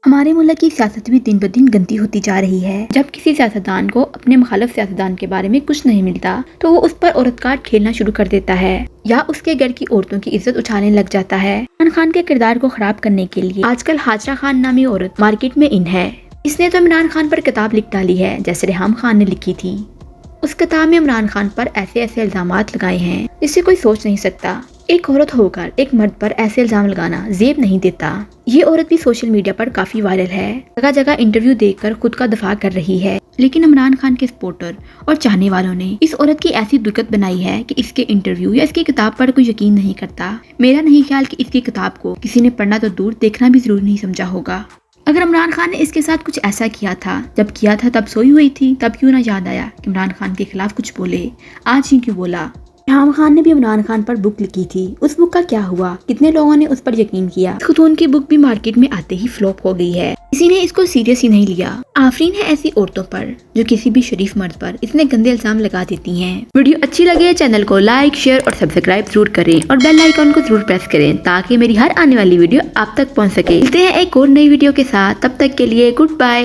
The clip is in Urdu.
ہمارے ملک کی سیاست بھی دن بدن گندی ہوتی جا رہی ہے۔ جب کسی سیاستدان کو اپنے مخالف سیاستدان کے بارے میں کچھ نہیں ملتا تو وہ اس پر عورت کاٹ کھیلنا شروع کر دیتا ہے یا اس کے گھر کی عورتوں کی عزت اچھالنے لگ جاتا ہے۔ عمران خان کے کردار کو خراب کرنے کے لیے آج کل ہاجرہ خان نامی عورت مارکیٹ میں ان ہے۔ اس نے تو عمران خان پر کتاب لکھ ڈالی ہے جیسے ریحام خان نے لکھی تھی۔ اس کتاب میں عمران خان پر ایسے الزامات لگائے ہیں جسے کوئی سوچ نہیں سکتا۔ ایک عورت ہو کر ایک مرد پر ایسے الزام لگانا زیب نہیں دیتا۔ یہ عورت بھی سوشل میڈیا پر کافی وائرل ہے، جگہ جگہ انٹرویو دے کر خود کا دفاع کر رہی ہے، لیکن عمران خان کے سپورٹر اور چاہنے والوں نے اس عورت کی ایسی دقت بنائی ہے کہ اس کے انٹرویو یا اس کی کتاب پر کوئی یقین نہیں کرتا۔ میرا نہیں خیال کہ اس کی کتاب کو کسی نے پڑھنا تو دور دیکھنا بھی ضروری نہیں سمجھا ہوگا۔ اگر عمران خان نے اس کے ساتھ کچھ ایسا کیا تھا، جب کیا تھا تب سوئی ہوئی تھی، تب کیوں نہ یاد آیا کہ عمران خان کے خلاف کچھ بولے؟ آج ہی کیوں بولا؟ ریحام خان نے بھی عمران خان پر بک لکھی تھی، اس بک کا کیا ہوا؟ کتنے لوگوں نے اس پر یقین کیا؟ خاتون کی بک بھی مارکیٹ میں آتے ہی فلوپ ہو گئی ہے، کسی نے اس کو سیریس ہی نہیں لیا۔ آفرین ہے ایسی عورتوں پر جو کسی بھی شریف مرد پر اتنے گندے الزام لگا دیتی ہیں۔ ویڈیو اچھی لگے چینل کو لائک، شیئر اور سبسکرائب ضرور کریں اور بیل آئیکن کو ضرور پریس کریں تاکہ میری ہر آنے والی ویڈیو آپ تک پہنچ سکے۔ ملتے ہیں ایک اور نئی ویڈیو کے ساتھ، تب تک کے لیے گڈ بائے۔